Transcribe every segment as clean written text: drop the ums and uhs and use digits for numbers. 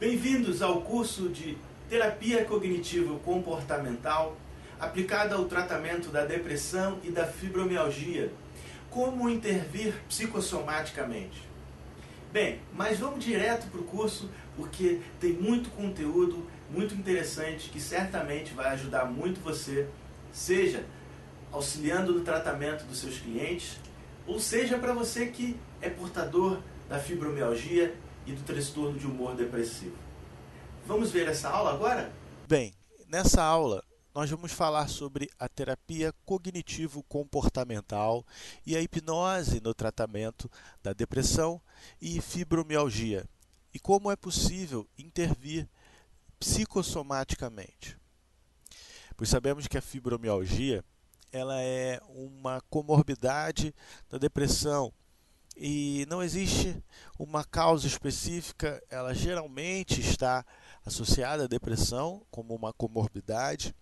Bem-vindos ao curso de Terapia Cognitivo-Comportamental aplicada ao tratamento da depressão e da fibromialgia. Como intervir psicossomaticamente? Bem, mas vamos direto para o curso porque tem muito conteúdo muito interessante que certamente vai ajudar muito você, seja auxiliando no tratamento dos seus clientes, ou seja para você que é portador da fibromialgia e do transtorno de humor depressivo. Vamos ver essa aula agora? Bem, nessa aula nós vamos falar sobre a terapia cognitivo-comportamental e a hipnose no tratamento da depressão e fibromialgia e como é possível intervir psicossomaticamente. Pois sabemos que a fibromialgia ela é uma comorbidade da depressão e não existe uma causa específica, ela geralmente está associada à depressão como uma comorbidade.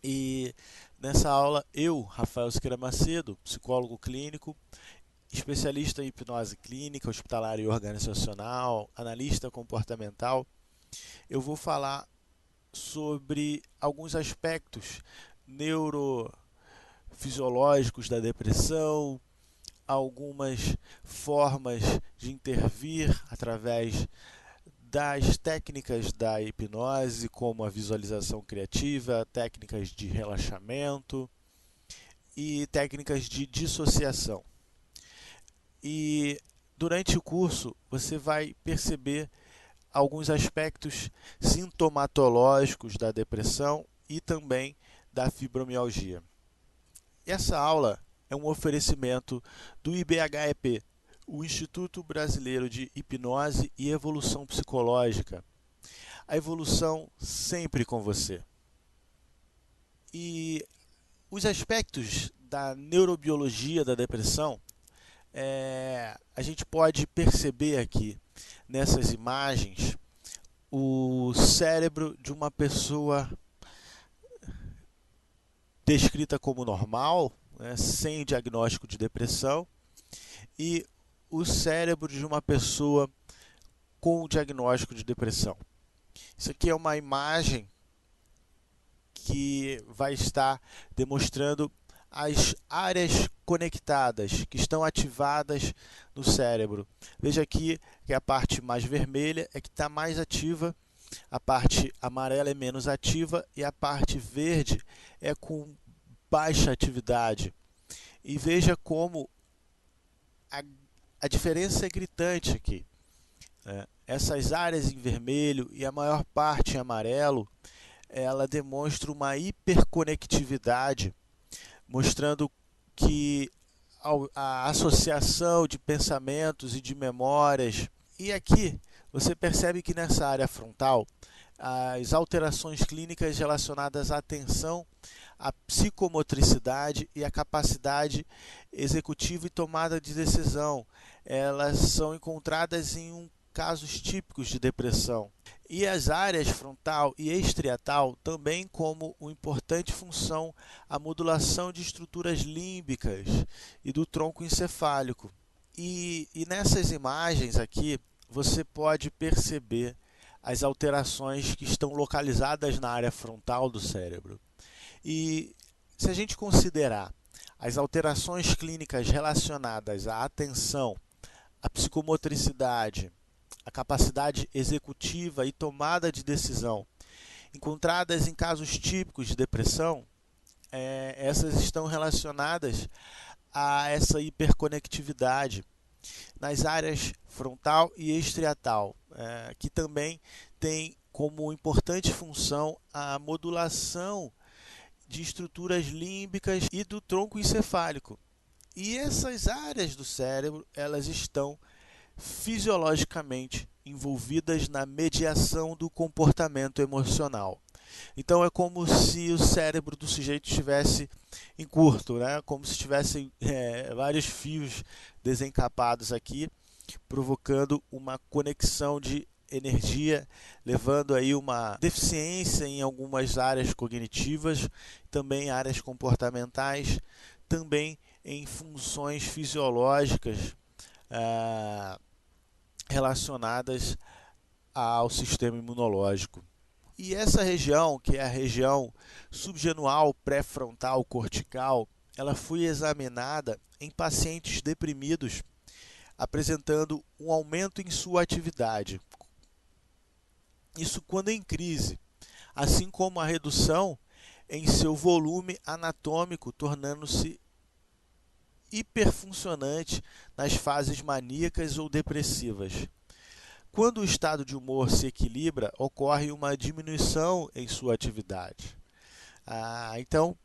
E nessa aula eu, Rafael Siqueira Macedo, psicólogo clínico, especialista em hipnose clínica, hospitalar e organizacional, analista comportamental, eu vou falar sobre alguns aspectos neurofisiológicos da depressão, algumas formas de intervir através das técnicas da hipnose, como a visualização criativa, técnicas de relaxamento e técnicas de dissociação. E durante o curso você vai perceber alguns aspectos sintomatológicos da depressão e também da fibromialgia. Essa aula é um oferecimento do IBHEP, o Instituto Brasileiro de Hipnose e Evolução Psicológica. A evolução sempre com você. E os aspectos da neurobiologia da depressão, a gente pode perceber aqui nessas imagens o cérebro de uma pessoa descrita como normal, né, sem diagnóstico de depressão, e o cérebro de uma pessoa com o diagnóstico de depressão. Isso aqui é uma imagem que vai estar demonstrando as áreas conectadas que estão ativadas no cérebro. Veja aqui que a parte mais vermelha é que está mais ativa, a parte amarela é menos ativa e a parte verde é com baixa atividade. E veja como a diferença é gritante aqui. Essas áreas em vermelho e a maior parte em amarelo, ela demonstra uma hiperconectividade, mostrando que a associação de pensamentos e de memórias. E aqui você percebe que nessa área frontal, as alterações clínicas relacionadas à atenção, à psicomotricidade e à capacidade executiva e tomada de decisão, elas são encontradas em casos típicos de depressão. E as áreas frontal e estriatal também como uma importante função a modulação de estruturas límbicas e do tronco encefálico. E nessas imagens aqui você pode perceber as alterações que estão localizadas na área frontal do cérebro. E se a gente considerar as alterações clínicas relacionadas à atenção, à psicomotricidade, a capacidade executiva e tomada de decisão, encontradas em casos típicos de depressão, essas estão relacionadas a essa hiperconectividade nas áreas frontal e estriatal, que também tem como importante função a modulação de estruturas límbicas e do tronco encefálico. E essas áreas do cérebro, elas estão fisiologicamente envolvidas na mediação do comportamento emocional. Então é como se o cérebro do sujeito estivesse em curto, né? Como se tivessem vários fios desencapados aqui, provocando uma conexão de energia, levando aí uma deficiência em algumas áreas cognitivas, também áreas comportamentais, também em funções fisiológicas relacionadas ao sistema imunológico. E essa região, que é a região subgenual pré-frontal cortical, ela foi examinada em pacientes deprimidos, apresentando um aumento em sua atividade. Isso quando em crise, assim como a redução em seu volume anatômico, tornando-se hiperfuncionante nas fases maníacas ou depressivas. Quando o estado de humor se equilibra, ocorre uma diminuição em sua atividade. Então,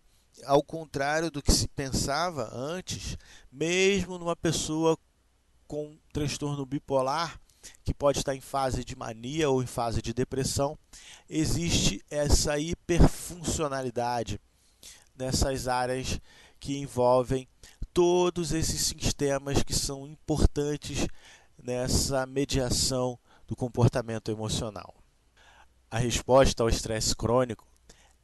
ao contrário do que se pensava antes, mesmo numa pessoa com transtorno bipolar, que pode estar em fase de mania ou em fase de depressão, existe essa hiperfuncionalidade nessas áreas que envolvem todos esses sistemas que são importantes nessa mediação do comportamento emocional. A resposta ao estresse crônico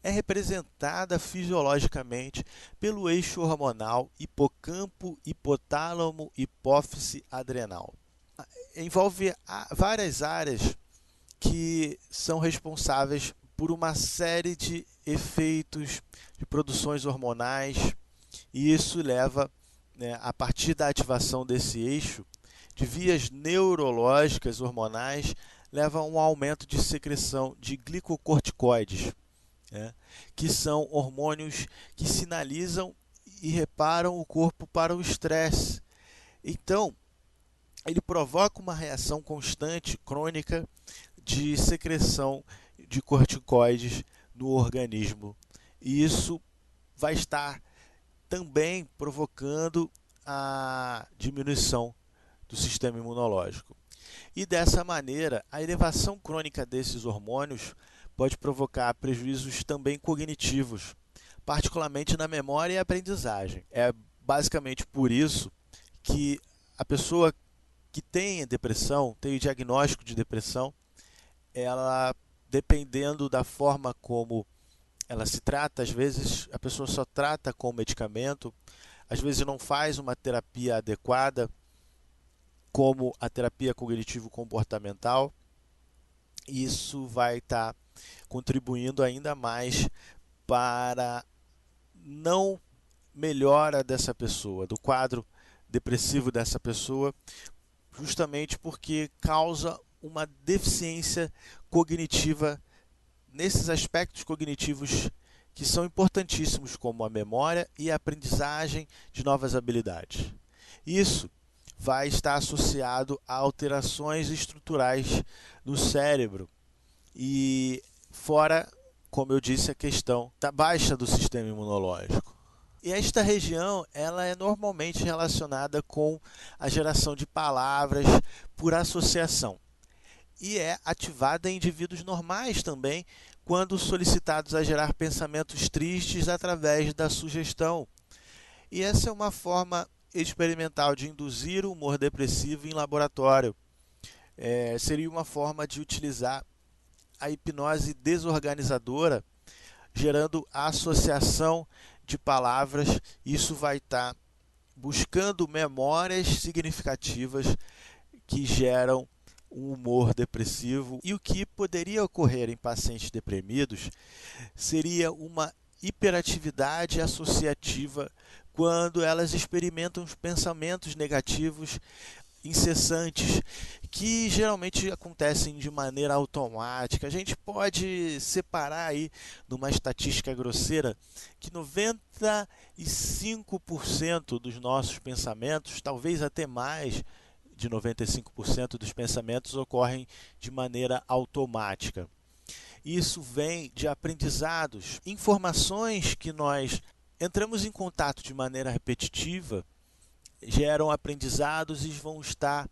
é representada fisiologicamente pelo eixo hormonal hipocampo, hipotálamo, hipófise adrenal. Envolve várias áreas que são responsáveis por uma série de efeitos de produções hormonais, e isso leva, a partir da ativação desse eixo, de vias neurológicas hormonais, leva a um aumento de secreção de glicocorticoides, que são hormônios que sinalizam e reparam o corpo para o estresse. Então, ele provoca uma reação constante, crônica, de secreção de corticoides no organismo. E isso vai estar também provocando a diminuição do sistema imunológico. E dessa maneira, a elevação crônica desses hormônios pode provocar prejuízos também cognitivos, particularmente na memória e aprendizagem. É basicamente por isso que a pessoa que tem depressão, tem o diagnóstico de depressão, ela, dependendo da forma como ela se trata, às vezes a pessoa só trata com medicamento, às vezes não faz uma terapia adequada, como a terapia cognitivo-comportamental, e isso vai estar contribuindo ainda mais para não melhora dessa pessoa, do quadro depressivo dessa pessoa, justamente porque causa uma deficiência cognitiva nesses aspectos cognitivos que são importantíssimos, como a memória e a aprendizagem de novas habilidades. Isso vai estar associado a alterações estruturais no cérebro e fora, como eu disse, a questão da baixa do sistema imunológico. E esta região ela é normalmente relacionada com a geração de palavras por associação e é ativada em indivíduos normais também, quando solicitados a gerar pensamentos tristes através da sugestão. E essa é uma forma experimental de induzir o humor depressivo em laboratório. Seria uma forma de utilizar a hipnose desorganizadora, gerando a associação de palavras. Isso vai estar buscando memórias significativas que geram um humor depressivo. E o que poderia ocorrer em pacientes deprimidos seria uma hiperatividade associativa quando elas experimentam os pensamentos negativos incessantes, que geralmente acontecem de maneira automática. A gente pode separar aí, numa estatística grosseira, que 95% dos nossos pensamentos, talvez até mais de 95% dos pensamentos, ocorrem de maneira automática. Isso vem de aprendizados, informações que nós entramos em contato de maneira repetitiva, geram aprendizados e vão estar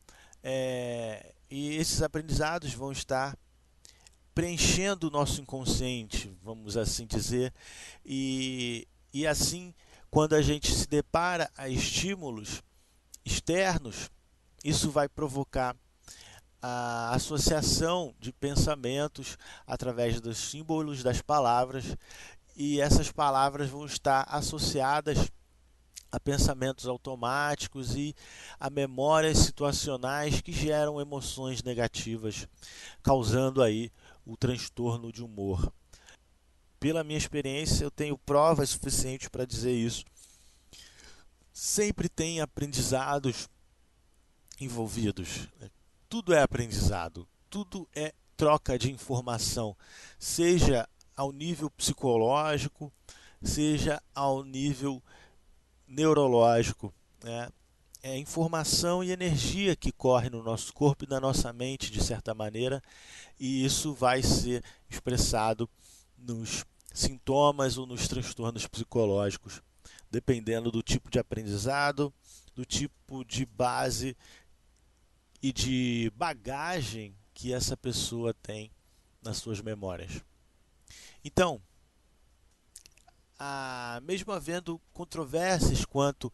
e esses aprendizados vão estar preenchendo o nosso inconsciente, vamos assim dizer, e assim, quando a gente se depara a estímulos externos, isso vai provocar a associação de pensamentos através dos símbolos das palavras, e essas palavras vão estar associadas a pensamentos automáticos e a memórias situacionais que geram emoções negativas, causando aí o transtorno de humor. Pela minha experiência, eu tenho provas suficientes para dizer isso. Sempre tem aprendizados envolvidos. Tudo é aprendizado, tudo é troca de informação, seja ao nível psicológico, seja ao nível neurológico, né? É informação e energia que corre no nosso corpo e na nossa mente, de certa maneira, e isso vai ser expressado nos sintomas ou nos transtornos psicológicos, dependendo do tipo de aprendizado, do tipo de base e de bagagem que essa pessoa tem nas suas memórias. Então, mesmo havendo controvérsias quanto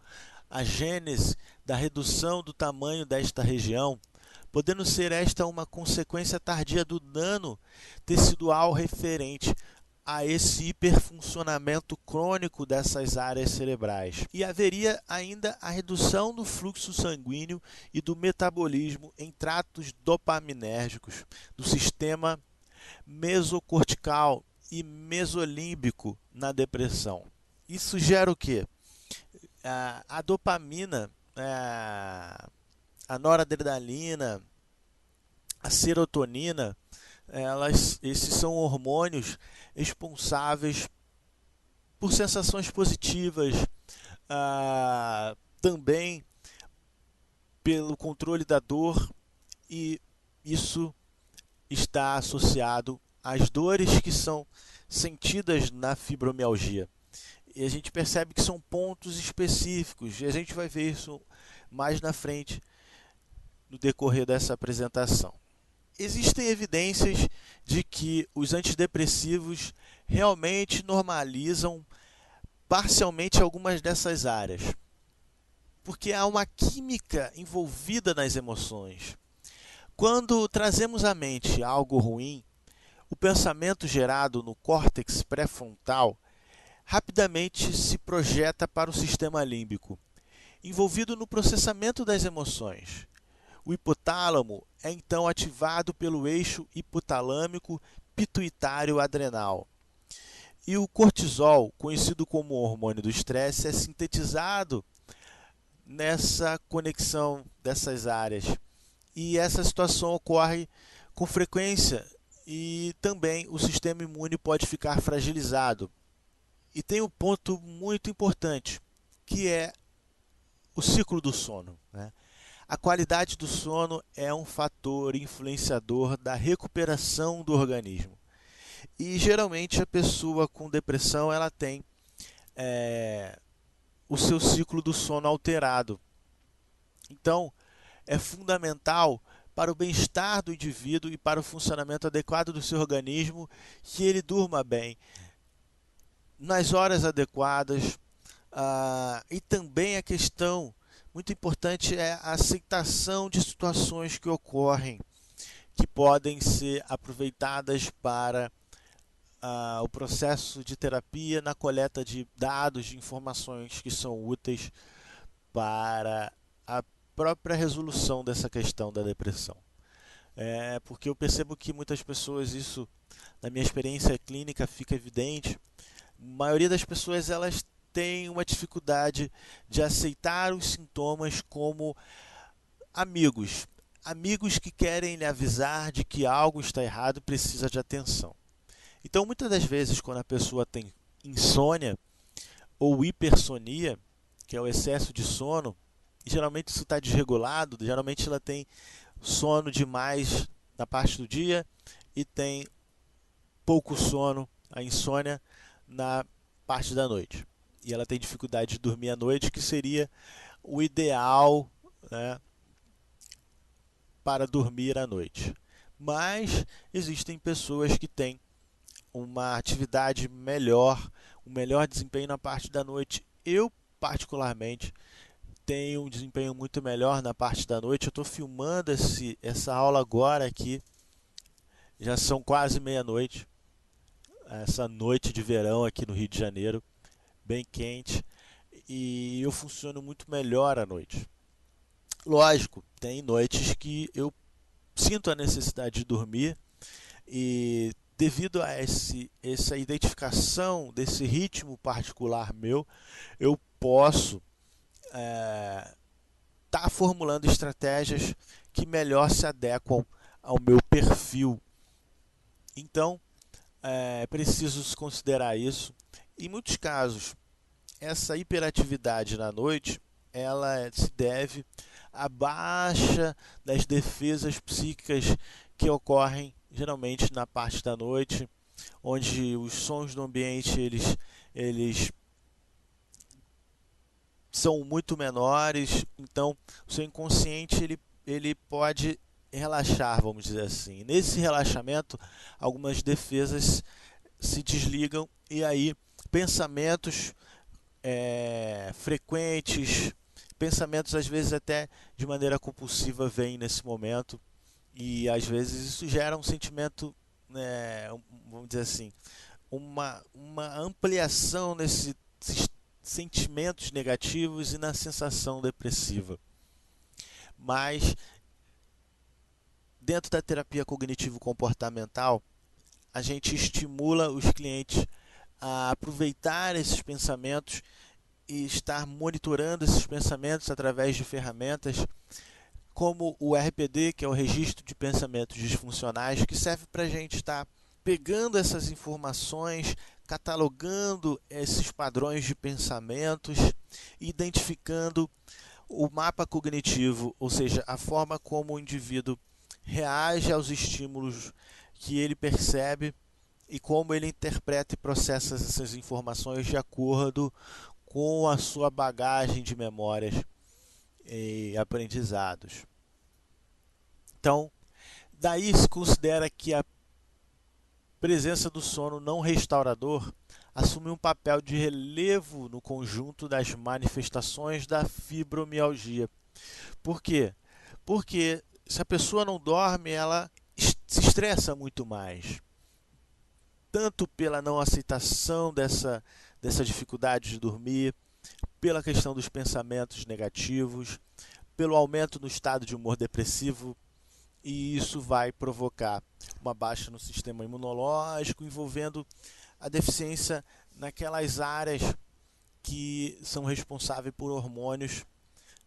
à gênese da redução do tamanho desta região, podendo ser esta uma consequência tardia do dano tecidual referente a esse hiperfuncionamento crônico dessas áreas cerebrais. E haveria ainda a redução do fluxo sanguíneo e do metabolismo em tratos dopaminérgicos do sistema mesocortical e mesolímbico na depressão. Isso gera o quê? A dopamina, a noradrenalina, a serotonina, esses são hormônios responsáveis por sensações positivas, também pelo controle da dor, e isso está associado às dores que são sentidas na fibromialgia. E a gente percebe que são pontos específicos, e a gente vai ver isso mais na frente no decorrer dessa apresentação. Existem evidências de que os antidepressivos realmente normalizam parcialmente algumas dessas áreas, porque há uma química envolvida nas emoções. Quando trazemos à mente algo ruim, o pensamento gerado no córtex pré-frontal rapidamente se projeta para o sistema límbico, envolvido no processamento das emoções. O hipotálamo é então ativado pelo eixo hipotalâmico pituitário adrenal. E o cortisol, conhecido como hormônio do estresse, é sintetizado nessa conexão dessas áreas. E essa situação ocorre com frequência e também o sistema imune pode ficar fragilizado. E tem um ponto muito importante, que é o ciclo do sono, né? A qualidade do sono é um fator influenciador da recuperação do organismo. E geralmente a pessoa com depressão ela tem o seu ciclo do sono alterado. Então, é fundamental para o bem-estar do indivíduo e para o funcionamento adequado do seu organismo que ele durma bem, nas horas adequadas, e também a questão muito importante é a aceitação de situações que ocorrem, que podem ser aproveitadas para o processo de terapia na coleta de dados, de informações que são úteis para a própria resolução dessa questão da depressão. Porque eu percebo que muitas pessoas, isso na minha experiência clínica fica evidente, a maioria das pessoas elas têm uma dificuldade de aceitar os sintomas como amigos. Amigos que querem lhe avisar de que algo está errado e precisa de atenção. Então, muitas das vezes, quando a pessoa tem insônia ou hipersonia, que é o excesso de sono, e geralmente isso está desregulado, geralmente ela tem sono demais na parte do dia e tem pouco sono, a insônia, na parte da noite. E ela tem dificuldade de dormir à noite, que seria o ideal, né, para dormir à noite. Mas existem pessoas que têm uma atividade melhor, um melhor desempenho na parte da noite. Eu, particularmente, tenho um desempenho muito melhor na parte da noite. Eu estou filmando essa aula agora aqui, já são quase meia-noite, essa noite de verão aqui no Rio de Janeiro, bem quente, e eu funciono muito melhor à noite. Lógico, tem noites que eu sinto a necessidade de dormir e devido a essa identificação desse ritmo particular meu, eu posso estar formulando estratégias que melhor se adequam ao meu perfil. Então, é preciso considerar isso. Em muitos casos, essa hiperatividade na noite, ela se deve à baixa das defesas psíquicas que ocorrem geralmente na parte da noite, onde os sons do ambiente eles são muito menores, então o seu inconsciente ele pode relaxar, vamos dizer assim. Nesse relaxamento, algumas defesas se desligam e aí pensamentos frequentes, pensamentos às vezes até de maneira compulsiva vêm nesse momento e às vezes isso gera um sentimento, vamos dizer assim, uma ampliação nesses sentimentos negativos e na sensação depressiva. Mas dentro da terapia cognitivo-comportamental, a gente estimula os clientes a aproveitar esses pensamentos e estar monitorando esses pensamentos através de ferramentas como o RPD, que é o Registro de Pensamentos Disfuncionais, que serve para a gente estar pegando essas informações, catalogando esses padrões de pensamentos, identificando o mapa cognitivo, ou seja, a forma como o indivíduo reage aos estímulos que ele percebe e como ele interpreta e processa essas informações de acordo com a sua bagagem de memórias e aprendizados. Então, daí se considera que a presença do sono não restaurador assume um papel de relevo no conjunto das manifestações da fibromialgia. Por quê? Porque se a pessoa não dorme, ela se estressa muito mais. Tanto pela não aceitação dessa dificuldade de dormir, pela questão dos pensamentos negativos, pelo aumento no estado de humor depressivo, e isso vai provocar uma baixa no sistema imunológico, envolvendo a deficiência naquelas áreas que são responsáveis por hormônios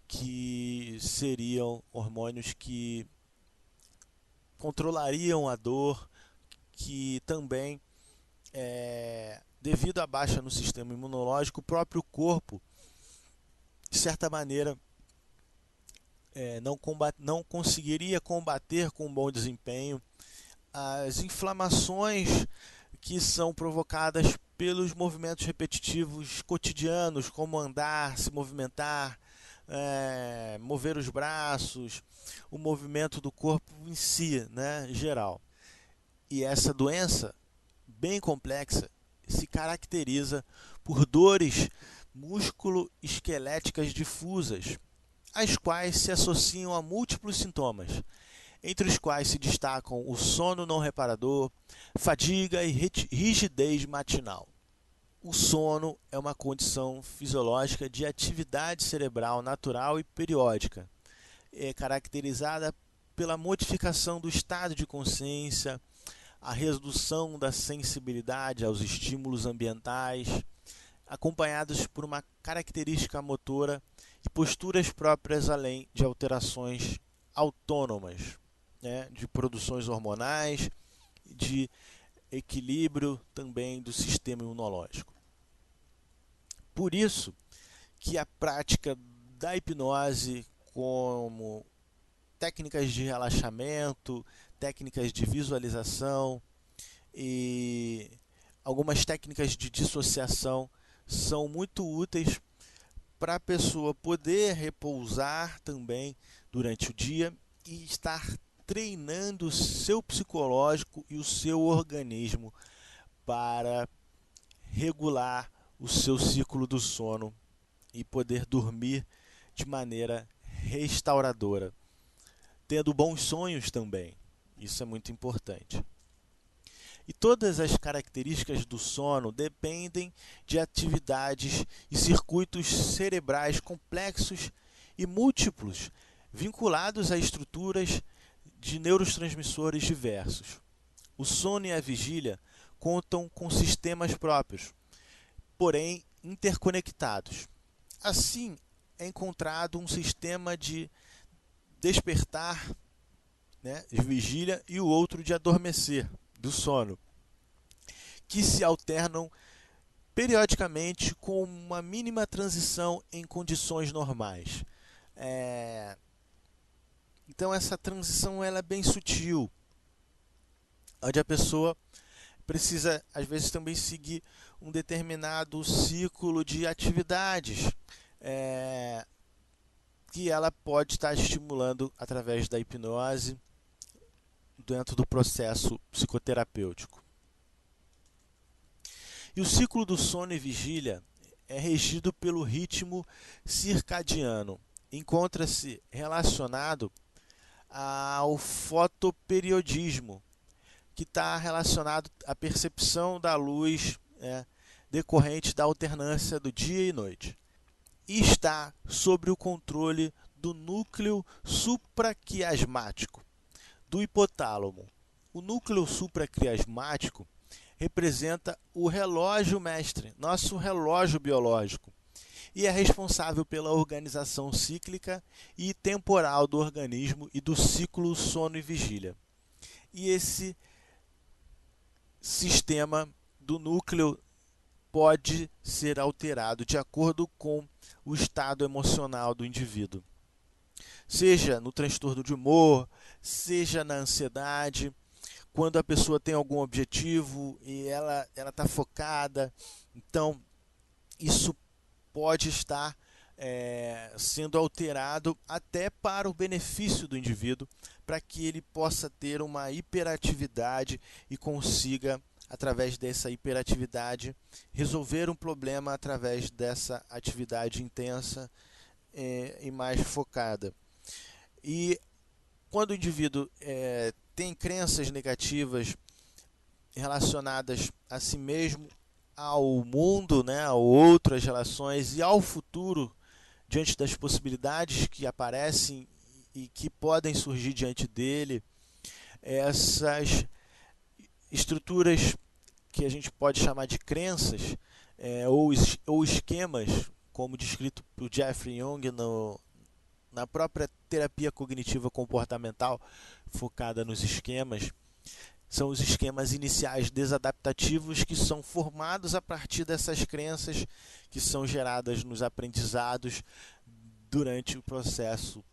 que seriam hormônios que controlariam a dor, que também, devido à baixa no sistema imunológico, o próprio corpo, de certa maneira, não conseguiria combater com um bom desempenho as inflamações que são provocadas pelos movimentos repetitivos cotidianos, como andar, se movimentar, mover os braços, o movimento do corpo em si, geral. E essa doença, bem complexa, se caracteriza por dores músculo-esqueléticas difusas, as quais se associam a múltiplos sintomas, entre os quais se destacam o sono não reparador, fadiga e rigidez matinal. O sono é uma condição fisiológica de atividade cerebral natural e periódica. É caracterizada pela modificação do estado de consciência, a redução da sensibilidade aos estímulos ambientais, acompanhados por uma característica motora e posturas próprias, além de alterações autônomas, de produções hormonais, de equilíbrio também do sistema imunológico. Por isso que a prática da hipnose, como técnicas de relaxamento, técnicas de visualização e algumas técnicas de dissociação são muito úteis para a pessoa poder repousar também durante o dia e estar treinando o seu psicológico e o seu organismo para regular o seu ciclo do sono e poder dormir de maneira restauradora, tendo bons sonhos também. Isso é muito importante. E todas as características do sono dependem de atividades e circuitos cerebrais complexos e múltiplos, vinculados a estruturas de neurotransmissores diversos. O sono e a vigília contam com sistemas próprios, porém interconectados. Assim, é encontrado um sistema de despertar, né, de vigília, e o outro de adormecer, do sono, que se alternam periodicamente com uma mínima transição em condições normais. Então essa transição ela é bem sutil, onde a pessoa precisa, às vezes, também seguir um determinado ciclo de atividades que ela pode estar estimulando através da hipnose dentro do processo psicoterapêutico. E o ciclo do sono e vigília é regido pelo ritmo circadiano. Encontra-se relacionado ao fotoperiodismo, que está relacionado à percepção da luz decorrente da alternância do dia e noite. E está sob o controle do núcleo supraquiasmático, do hipotálamo. O núcleo supraquiasmático representa o relógio mestre, nosso relógio biológico, e é responsável pela organização cíclica e temporal do organismo e do ciclo sono e vigília. E esse sistema do núcleo pode ser alterado de acordo com o estado emocional do indivíduo, seja no transtorno de humor, seja na ansiedade, quando a pessoa tem algum objetivo e ela está focada. Então, isso pode estar sendo alterado até para o benefício do indivíduo, para que ele possa ter uma hiperatividade e consiga, através dessa hiperatividade, resolver um problema através dessa atividade intensa e mais focada. E quando o indivíduo tem crenças negativas relacionadas a si mesmo, ao mundo, né, a outras relações e ao futuro, diante das possibilidades que aparecem e que podem surgir diante dele, essas estruturas que a gente pode chamar de crenças ou esquemas, como descrito por Jeffrey Young na própria terapia cognitiva comportamental, focada nos esquemas, são os esquemas iniciais desadaptativos que são formados a partir dessas crenças que são geradas nos aprendizados durante o processo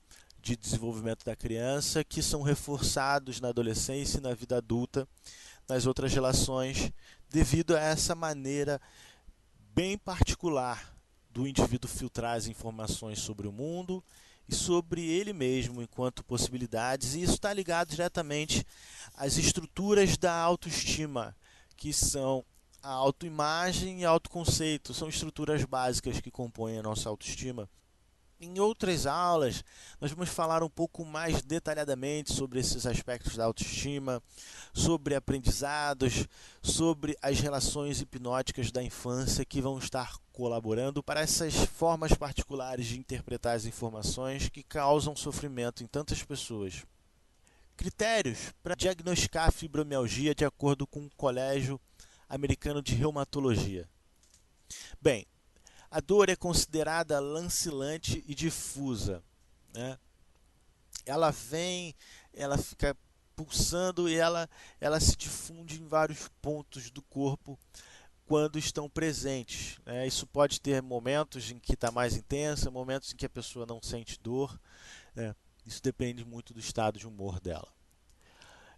de desenvolvimento da criança, que são reforçados na adolescência e na vida adulta, nas outras relações, devido a essa maneira bem particular do indivíduo filtrar as informações sobre o mundo e sobre ele mesmo enquanto possibilidades, e isso está ligado diretamente às estruturas da autoestima, que são a autoimagem e autoconceito, são estruturas básicas que compõem a nossa autoestima. Em outras aulas, nós vamos falar um pouco mais detalhadamente sobre esses aspectos da autoestima, sobre aprendizados, sobre as relações hipnóticas da infância que vão estar colaborando para essas formas particulares de interpretar as informações que causam sofrimento em tantas pessoas. Critérios para diagnosticar a fibromialgia de acordo com o Colégio Americano de Reumatologia. Bem, a dor é considerada lancilante e difusa, né? Ela vem, ela fica pulsando e ela se difunde em vários pontos do corpo quando estão presentes, né? Isso pode ter momentos em que está mais intensa, momentos em que a pessoa não sente dor, né? Isso depende muito do estado de humor dela.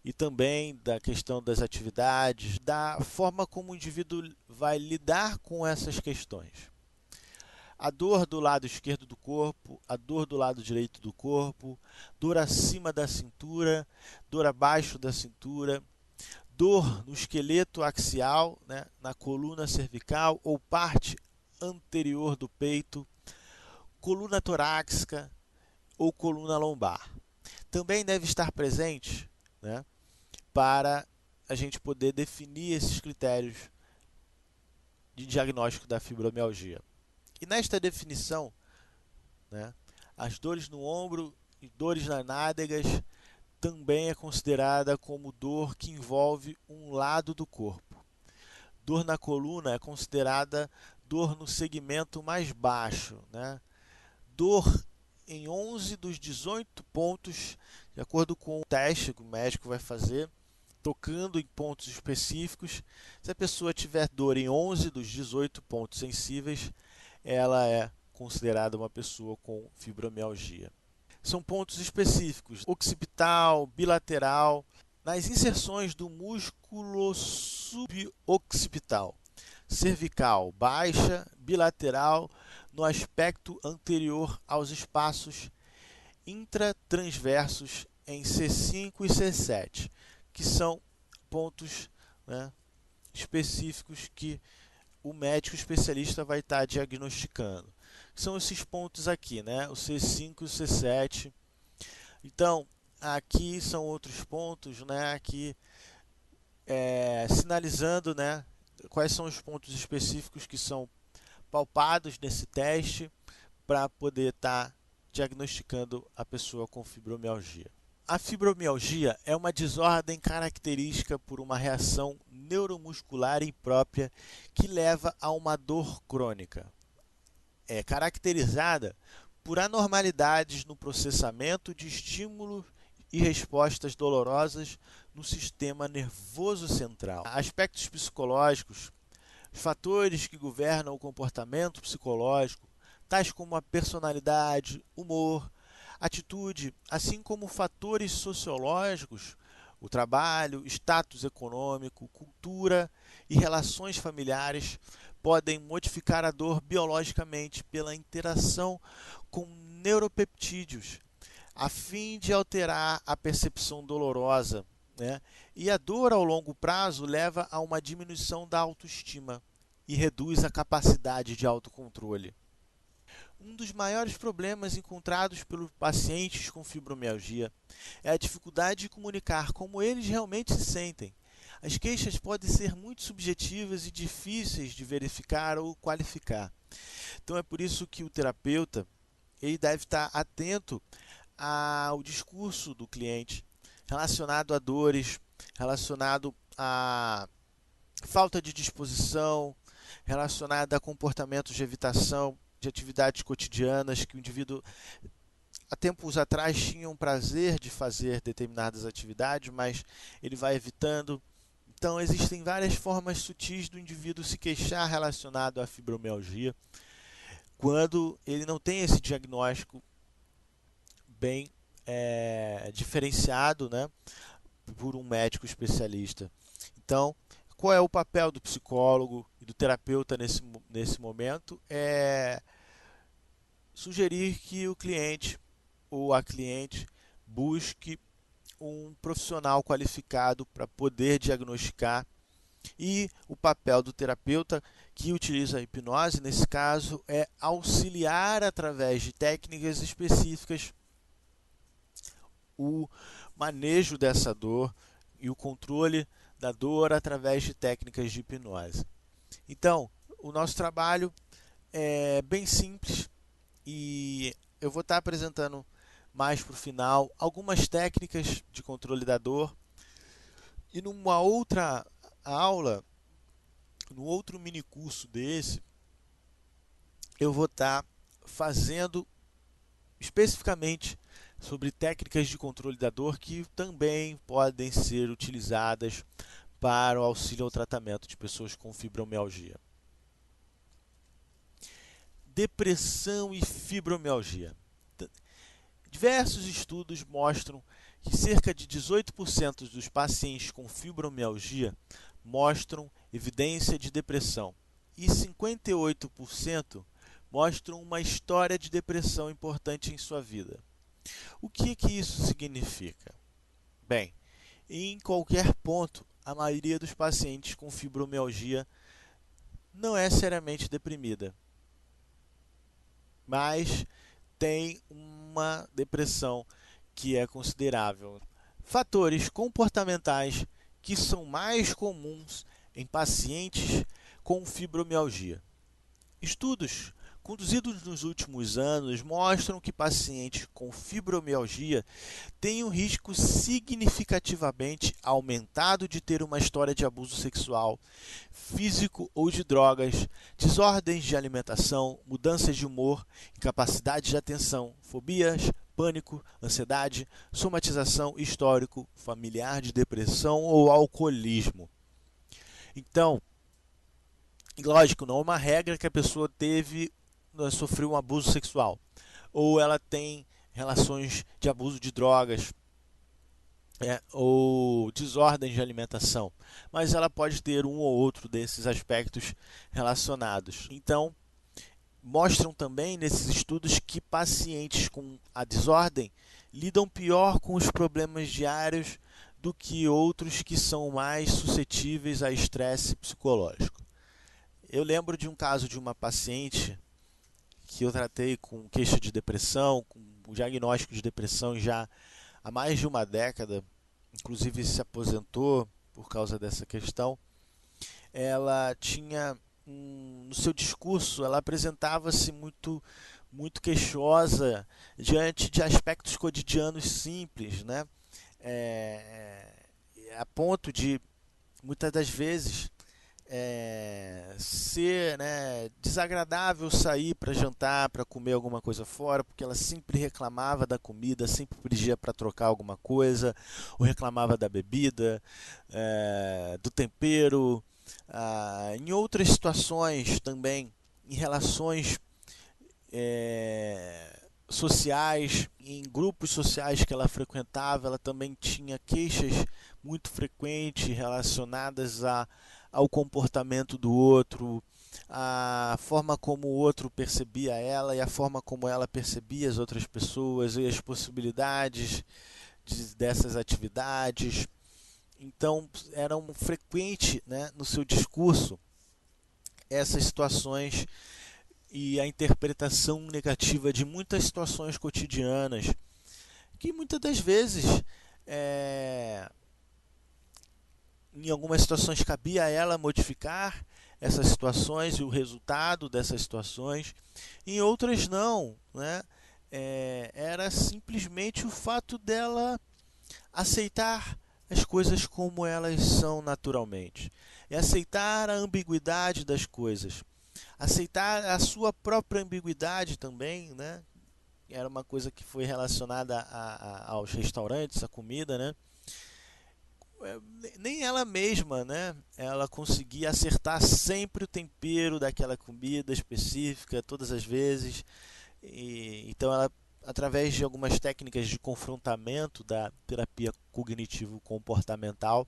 E também da questão das atividades, da forma como o indivíduo vai lidar com essas questões. A dor do lado esquerdo do corpo, a dor do lado direito do corpo, dor acima da cintura, dor abaixo da cintura, dor no esqueleto axial, né, na coluna cervical ou parte anterior do peito, coluna torácica ou coluna lombar. Também deve estar presente, né, para a gente poder definir esses critérios de diagnóstico da fibromialgia. E nesta definição, né, as dores no ombro e dores nas nádegas também é considerada como dor que envolve um lado do corpo. Dor na coluna é considerada dor no segmento mais baixo, né? Dor em 11 dos 18 pontos, de acordo com o teste que o médico vai fazer, tocando em pontos específicos. Se a pessoa tiver dor em 11 dos 18 pontos sensíveis, ela é considerada uma pessoa com fibromialgia. São pontos específicos: occipital, bilateral, nas inserções do músculo suboccipital, cervical, baixa, bilateral, no aspecto anterior aos espaços intratransversos em C5 e C7, que são pontos, né, específicos que o médico especialista vai estar diagnosticando. São esses pontos aqui, né, o C5 e o C7. Então, aqui são outros pontos, né, aqui sinalizando, né, quais são os pontos específicos que são palpados nesse teste para poder estar diagnosticando a pessoa com fibromialgia. A fibromialgia é uma desordem característica por uma reação neuromuscular imprópria que leva a uma dor crônica. É caracterizada por anormalidades no processamento de estímulos e respostas dolorosas no sistema nervoso central. Aspectos psicológicos, os fatores que governam o comportamento psicológico, tais como a personalidade, humor, atitude, assim como fatores sociológicos, o trabalho, status econômico, cultura e relações familiares, podem modificar a dor biologicamente pela interação com neuropeptídeos, a fim de alterar a percepção dolorosa, né? E a dor ao longo prazo leva a uma diminuição da autoestima e reduz a capacidade de autocontrole. Um dos maiores problemas encontrados pelos pacientes com fibromialgia é a dificuldade de comunicar como eles realmente se sentem. As queixas podem ser muito subjetivas e difíceis de verificar ou qualificar. Então é por isso que o terapeuta ele deve estar atento ao discurso do cliente relacionado a dores, relacionado a falta de disposição, relacionada a comportamentos de evitação de atividades cotidianas que o indivíduo há tempos atrás tinha um prazer de fazer determinadas atividades, mas ele vai evitando. Então existem várias formas sutis do indivíduo se queixar relacionado à fibromialgia quando ele não tem esse diagnóstico bem diferenciado, né, por um médico especialista. Então, qual é o papel do psicólogo e do terapeuta nesse momento? É sugerir que o cliente ou a cliente busque um profissional qualificado para poder diagnosticar, e o papel do terapeuta que utiliza a hipnose, nesse caso, é auxiliar através de técnicas específicas o manejo dessa dor e o controle da dor através de técnicas de hipnose. Então, o nosso trabalho é bem simples e eu vou estar apresentando mais para o final algumas técnicas de controle da dor, e numa outra aula, no outro mini curso desse, eu vou estar fazendo especificamente sobre técnicas de controle da dor que também podem ser utilizadas para o auxílio ao tratamento de pessoas com fibromialgia. Depressão e fibromialgia. Diversos estudos mostram que cerca de 18% dos pacientes com fibromialgia mostram evidência de depressão e 58% mostram uma história de depressão importante em sua vida. O que isso significa? Bem, em qualquer ponto, a maioria dos pacientes com fibromialgia não é seriamente deprimida, mas tem uma depressão que é considerável. Fatores comportamentais que são mais comuns em pacientes com fibromialgia. Estudos conduzidos nos últimos anos mostram que pacientes com fibromialgia têm um risco significativamente aumentado de ter uma história de abuso sexual, físico ou de drogas, desordens de alimentação, mudanças de humor, incapacidade de atenção, fobias, pânico, ansiedade, somatização, histórico familiar de depressão ou alcoolismo. Então, lógico, não é uma regra que a pessoa sofreu um abuso sexual, ou ela tem relações de abuso de drogas, ou desordens de alimentação, mas ela pode ter um ou outro desses aspectos relacionados. Então, mostram também nesses estudos que pacientes com a desordem lidam pior com os problemas diários do que outros que são mais suscetíveis a estresse psicológico. Eu lembro de um caso de uma paciente que eu tratei com queixa de depressão, com o diagnóstico de depressão já há mais de uma década, inclusive se aposentou por causa dessa questão. Ela tinha, no seu discurso, ela apresentava-se muito queixosa diante de aspectos cotidianos simples, né? A ponto de, muitas das vezes, ser, né, desagradável sair para jantar, para comer alguma coisa fora, porque ela sempre reclamava da comida, sempre pedia para trocar alguma coisa, ou reclamava da bebida, do tempero. Em outras situações também, em relações sociais, em grupos sociais que ela frequentava, ela também tinha queixas muito frequentes relacionadas ao comportamento do outro, a forma como o outro percebia ela e a forma como ela percebia as outras pessoas e as possibilidades dessas atividades. Então, era frequente, né, no seu discurso essas situações e a interpretação negativa de muitas situações cotidianas, que muitas das vezes, em algumas situações, cabia a ela modificar essas situações e o resultado dessas situações, em outras não, né? Era simplesmente o fato dela aceitar as coisas como elas são naturalmente, e aceitar a ambiguidade das coisas, aceitar a sua própria ambiguidade também, né? Era uma coisa que foi relacionada aos restaurantes, à comida, né? Nem ela mesma, né? Ela conseguia acertar sempre o tempero daquela comida específica, todas as vezes. Então ela, através de algumas técnicas de confrontamento da terapia cognitivo-comportamental,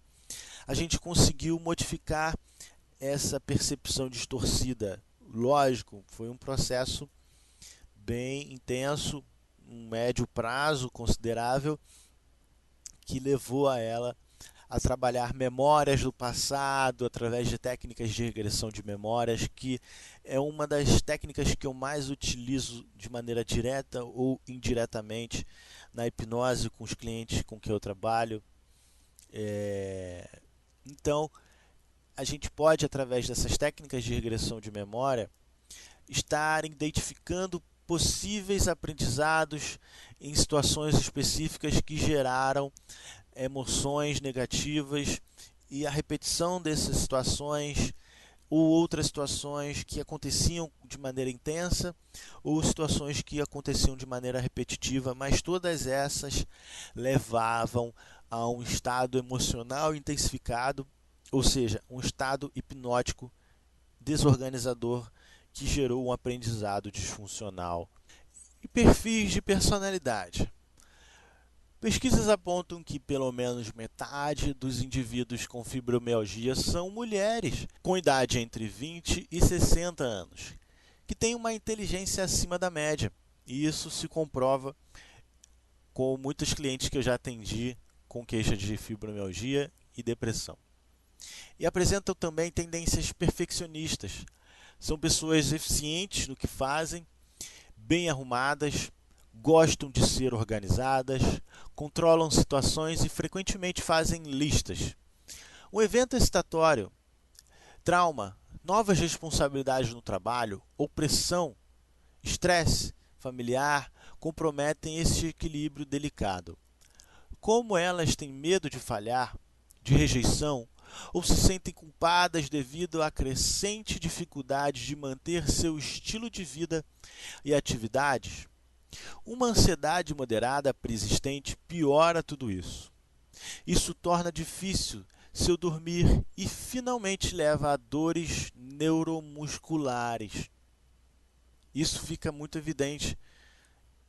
a gente conseguiu modificar essa percepção distorcida. Lógico, foi um processo bem intenso, um médio prazo considerável, que levou a ela a trabalhar memórias do passado através de técnicas de regressão de memórias, que é uma das técnicas que eu mais utilizo de maneira direta ou indiretamente na hipnose com os clientes com que eu trabalho. Então, a gente pode, através dessas técnicas de regressão de memória, estar identificando possíveis aprendizados em situações específicas que geraram emoções negativas, e a repetição dessas situações ou outras situações que aconteciam de maneira intensa ou situações que aconteciam de maneira repetitiva, mas todas essas levavam a um estado emocional intensificado, ou seja, um estado hipnótico desorganizador que gerou um aprendizado disfuncional. E perfis de personalidade. Pesquisas apontam que pelo menos metade dos indivíduos com fibromialgia são mulheres, com idade entre 20 e 60 anos, que têm uma inteligência acima da média. E isso se comprova com muitos clientes que eu já atendi com queixa de fibromialgia e depressão. E apresentam também tendências perfeccionistas. São pessoas eficientes no que fazem, bem arrumadas, gostam de ser organizadas, controlam situações e frequentemente fazem listas. Um evento excitatório, trauma, novas responsabilidades no trabalho ou pressão, estresse familiar comprometem este equilíbrio delicado. Como elas têm medo de falhar, de rejeição, ou se sentem culpadas devido à crescente dificuldade de manter seu estilo de vida e atividades, uma ansiedade moderada persistente piora tudo isso. Isso torna difícil seu dormir e finalmente leva a dores neuromusculares. Isso fica muito evidente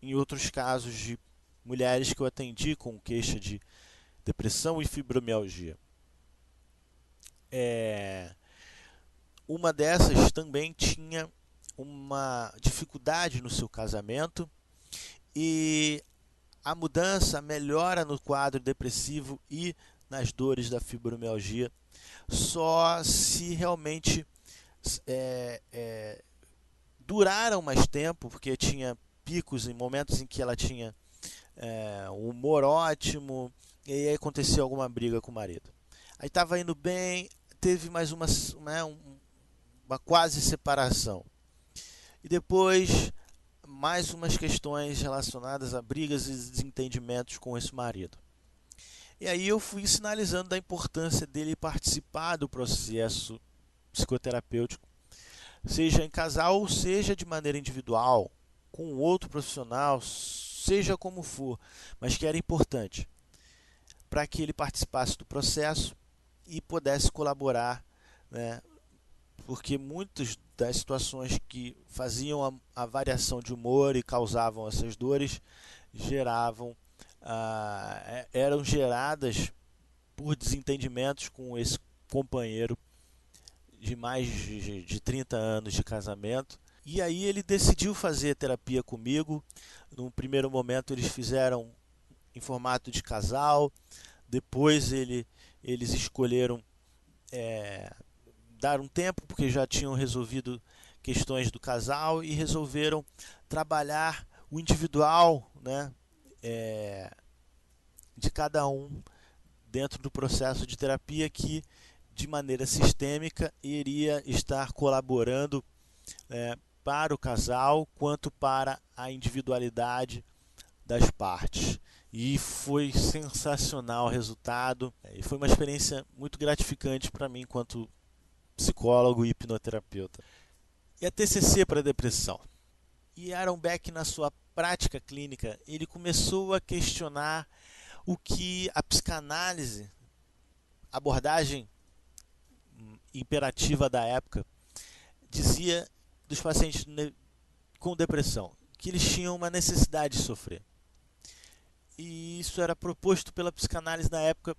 em outros casos de mulheres que eu atendi com queixa de depressão e fibromialgia. Uma dessas também tinha uma dificuldade no seu casamento e a mudança, a melhora no quadro depressivo e nas dores da fibromialgia só se realmente duraram mais tempo, porque tinha picos em momentos em que ela tinha um humor ótimo e aí aconteceu alguma briga com o marido. Aí estava indo bem, teve mais uma quase separação. E depois mais umas questões relacionadas a brigas e desentendimentos com esse marido. E aí eu fui sinalizando da importância dele participar do processo psicoterapêutico, seja em casal ou seja de maneira individual, com outro profissional, seja como for, mas que era importante para que ele participasse do processo e pudesse colaborar, né? Porque muitas das situações que faziam a variação de humor e causavam essas dores eram geradas por desentendimentos com esse companheiro de mais de 30 anos de casamento. E aí ele decidiu fazer terapia comigo. No primeiro momento eles fizeram em formato de casal, depois eles escolheram dar um tempo, porque já tinham resolvido questões do casal e resolveram trabalhar o individual, né, de cada um dentro do processo de terapia que, de maneira sistêmica, iria estar colaborando para o casal quanto para a individualidade das partes. E foi sensacional o resultado. E foi uma experiência muito gratificante para mim enquanto psicólogo e hipnoterapeuta. E a TCC para a depressão. E Aaron Beck, na sua prática clínica, ele começou a questionar o que a psicanálise, abordagem imperativa da época, dizia dos pacientes com depressão, que eles tinham uma necessidade de sofrer. E isso era proposto pela psicanálise na época,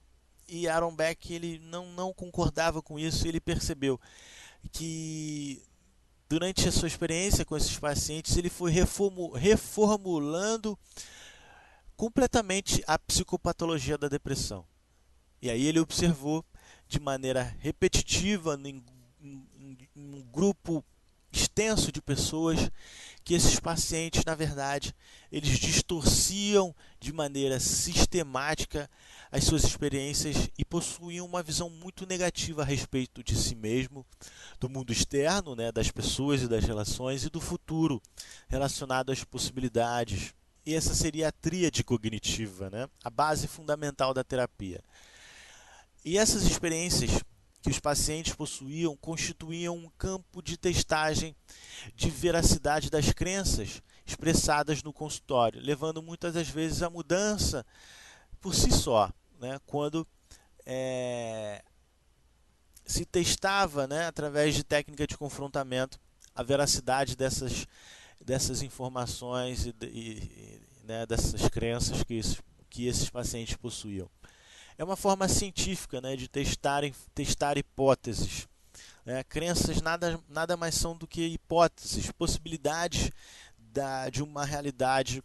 e Aaron Beck ele não concordava com isso. Ele percebeu que durante a sua experiência com esses pacientes ele foi reformulando completamente a psicopatologia da depressão. E aí ele observou de maneira repetitiva em um grupo extenso de pessoas que esses pacientes, na verdade, eles distorciam de maneira sistemática as suas experiências e possuíam uma visão muito negativa a respeito de si mesmo, do mundo externo, né, das pessoas e das relações, e do futuro relacionado às possibilidades. E essa seria a tríade cognitiva, né, a base fundamental da terapia. E essas experiências que os pacientes possuíam constituíam um campo de testagem de veracidade das crenças expressadas no consultório, levando muitas das vezes à mudança por si só, né? Quando se testava, né, através de técnica de confrontamento, a veracidade dessas informações né, dessas crenças que esses pacientes possuíam. É uma forma científica, né, de testar hipóteses. Crenças nada mais são do que hipóteses, possibilidades de uma realidade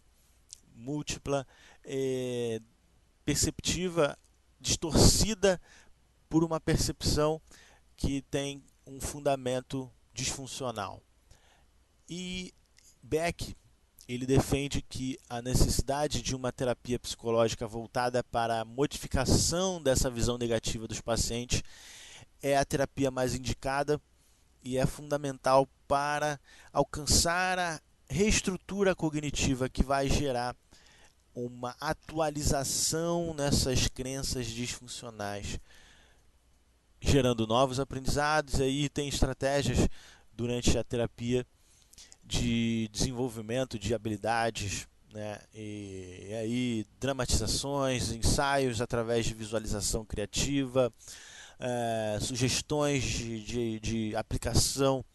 múltipla, perceptiva, distorcida por uma percepção que tem um fundamento disfuncional. E Beck ele defende que a necessidade de uma terapia psicológica voltada para a modificação dessa visão negativa dos pacientes é a terapia mais indicada e é fundamental para alcançar a reestrutura cognitiva que vai gerar uma atualização nessas crenças disfuncionais, gerando novos aprendizados. Aí tem estratégias durante a terapia de desenvolvimento de habilidades, né? E aí dramatizações, ensaios através de visualização criativa, sugestões de aplicação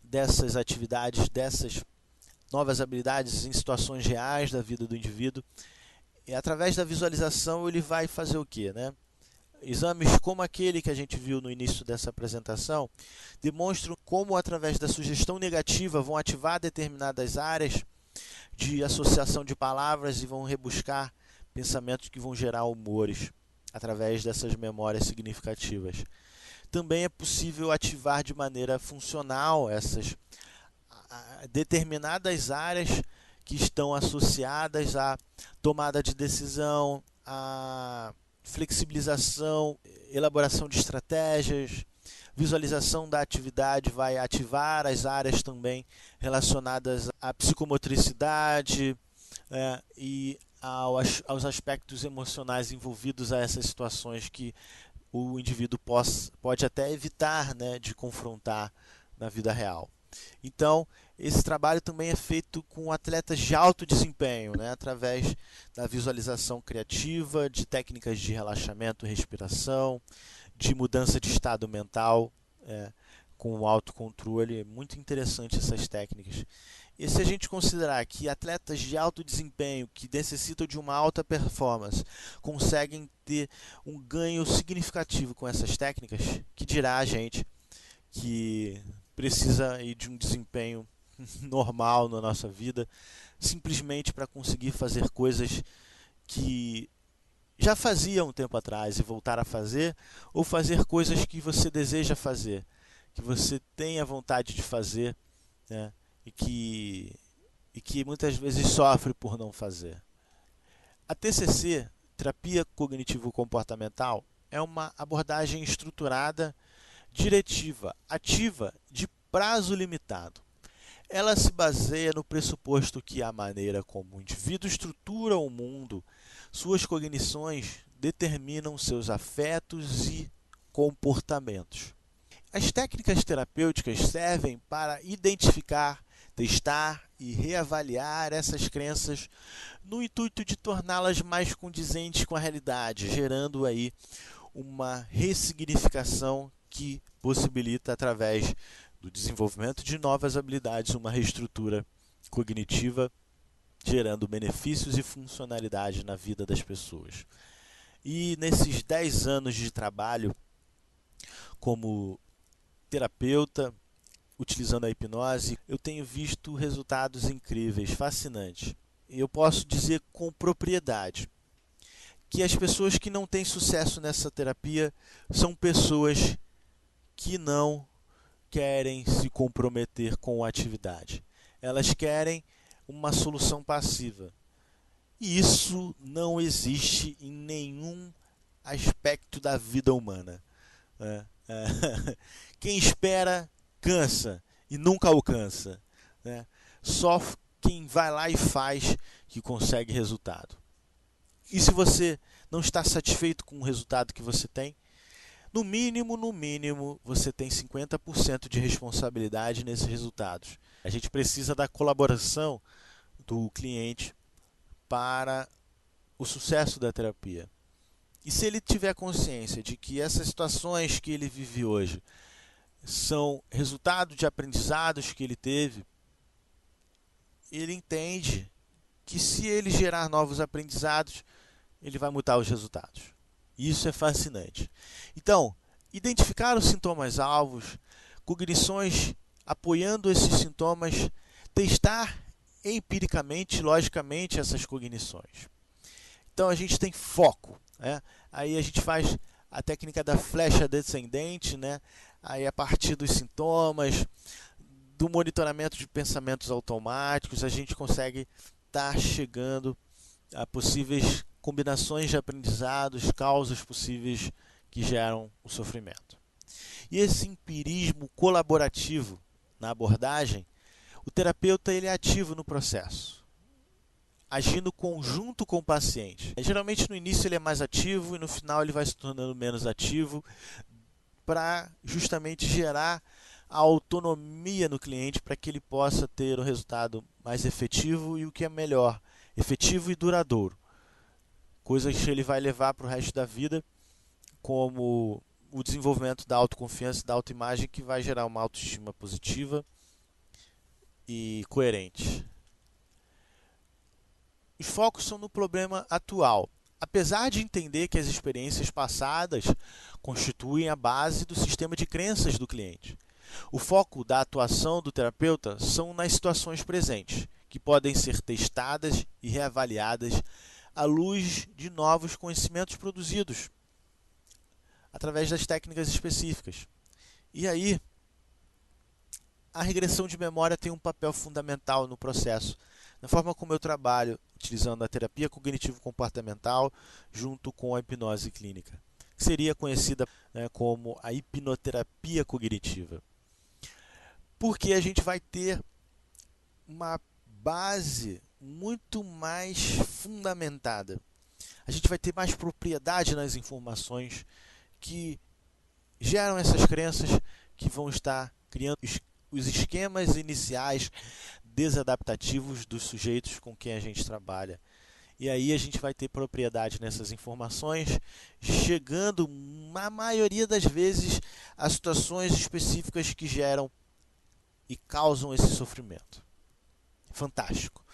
dessas atividades, dessas novas habilidades em situações reais da vida do indivíduo. E através da visualização ele vai fazer o quê, né? Exames como aquele que a gente viu no início dessa apresentação demonstram como, através da sugestão negativa, vão ativar determinadas áreas de associação de palavras e vão rebuscar pensamentos que vão gerar humores através dessas memórias significativas. Também é possível ativar de maneira funcional essas determinadas áreas que estão associadas à tomada de decisão, à flexibilização, elaboração de estratégias. Visualização da atividade vai ativar as áreas também relacionadas à psicomotricidade e aos aspectos emocionais envolvidos a essas situações que o indivíduo pode até evitar, né, de confrontar na vida real. Então, esse trabalho também é feito com atletas de alto desempenho, né, através da visualização criativa, de técnicas de relaxamento, respiração, de mudança de estado mental, com o autocontrole. É muito interessante essas técnicas. E se a gente considerar que atletas de alto desempenho, que necessitam de uma alta performance, conseguem ter um ganho significativo com essas técnicas, que dirá a gente que precisa de um desempenho normal na nossa vida, simplesmente para conseguir fazer coisas que já fazia um tempo atrás e voltar a fazer, ou fazer coisas que você deseja fazer, que você tem a vontade de fazer, né? e que muitas vezes sofre por não fazer. A TCC, Terapia Cognitivo-Comportamental, é uma abordagem estruturada, diretiva, ativa, de prazo limitado. Ela se baseia no pressuposto que a maneira como o indivíduo estrutura o mundo, suas cognições, determinam seus afetos e comportamentos. As técnicas terapêuticas servem para identificar, testar e reavaliar essas crenças no intuito de torná-las mais condizentes com a realidade, gerando aí uma ressignificação que possibilita, através do desenvolvimento de novas habilidades, uma reestrutura cognitiva, gerando benefícios e funcionalidade na vida das pessoas. E nesses 10 anos de trabalho como terapeuta, utilizando a hipnose, eu tenho visto resultados incríveis, fascinantes. E eu posso dizer com propriedade que as pessoas que não têm sucesso nessa terapia são pessoas que não querem se comprometer com a atividade. Elas querem uma solução passiva. E isso não existe em nenhum aspecto da vida humana. Quem espera cansa e nunca alcança, né? Só quem vai lá e faz que consegue resultado. E se você não está satisfeito com o resultado que você tem, no mínimo, você tem 50% de responsabilidade nesses resultados. A gente precisa da colaboração do cliente para o sucesso da terapia. E se ele tiver consciência de que essas situações que ele vive hoje são resultado de aprendizados que ele teve, ele entende que se ele gerar novos aprendizados, ele vai mudar os resultados. Isso é fascinante. Então, identificar os sintomas-alvos, cognições apoiando esses sintomas, testar empiricamente, logicamente, essas cognições. Então, a gente tem foco, né? Aí a gente faz a técnica da flecha descendente, né? Aí a partir dos sintomas, do monitoramento de pensamentos automáticos, a gente consegue estar chegando a possíveis combinações de aprendizados, causas possíveis que geram o sofrimento. E esse empirismo colaborativo na abordagem, o terapeuta ele é ativo no processo, agindo conjunto com o paciente. Geralmente no início ele é mais ativo e no final ele vai se tornando menos ativo para justamente gerar a autonomia no cliente para que ele possa ter um resultado mais efetivo e o que é melhor, efetivo e duradouro. Coisas que ele vai levar para o resto da vida, como o desenvolvimento da autoconfiança e da autoimagem, que vai gerar uma autoestima positiva e coerente. Os focos são no problema atual. Apesar de entender que as experiências passadas constituem a base do sistema de crenças do cliente, o foco da atuação do terapeuta são nas situações presentes, que podem ser testadas e reavaliadas à luz de novos conhecimentos produzidos através das técnicas específicas. E aí, a regressão de memória tem um papel fundamental no processo, na forma como eu trabalho utilizando a terapia cognitivo-comportamental junto com a hipnose clínica, que seria conhecida como a hipnoterapia cognitiva. Porque a gente vai ter uma base muito mais fundamentada. A gente vai ter mais propriedade nas informações que geram essas crenças, que vão estar criando os esquemas iniciais desadaptativos dos sujeitos com quem a gente trabalha. E aí a gente vai ter propriedade nessas informações, chegando, na maioria das vezes, a situações específicas que geram e causam esse sofrimento. Fantástico.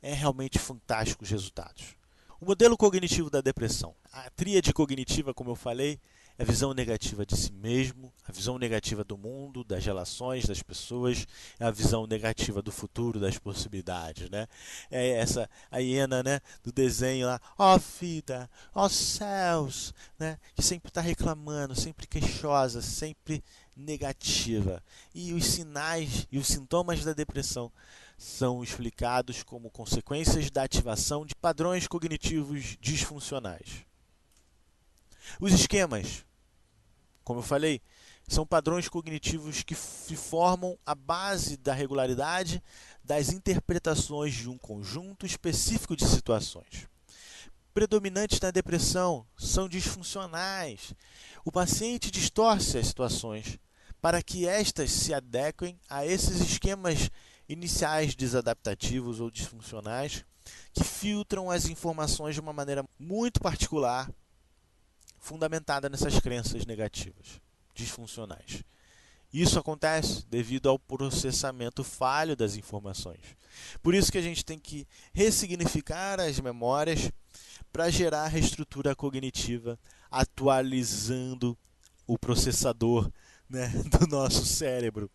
É realmente fantástico os resultados. O modelo cognitivo da depressão. A tríade cognitiva, como eu falei, é a visão negativa de si mesmo, a visão negativa do mundo, das relações, das pessoas, é a visão negativa do futuro, das possibilidades, né? É essa a hiena, né, do desenho lá, ó vida, ó céus, né, que sempre está reclamando, sempre queixosa, sempre negativa. E os sinais e os sintomas da depressão são explicados como consequências da ativação de padrões cognitivos disfuncionais. Os esquemas, como eu falei, são padrões cognitivos que formam a base da regularidade das interpretações de um conjunto específico de situações. Predominantes na depressão são disfuncionais. O paciente distorce as situações para que estas se adequem a esses esquemas iniciais desadaptativos ou disfuncionais que filtram as informações de uma maneira muito particular, fundamentada nessas crenças negativas, disfuncionais. Isso acontece devido ao processamento falho das informações. Por isso que a gente tem que ressignificar as memórias para gerar a reestrutura cognitiva, atualizando o processador, né, do nosso cérebro.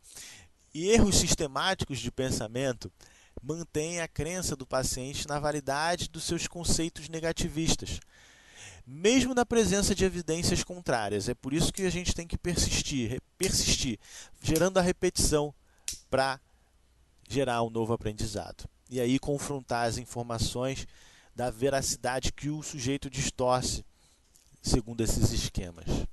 E erros sistemáticos de pensamento mantêm a crença do paciente na validade dos seus conceitos negativistas, mesmo na presença de evidências contrárias. É por isso que a gente tem que persistir, gerando a repetição para gerar um novo aprendizado. E aí confrontar as informações da veracidade que o sujeito distorce segundo esses esquemas.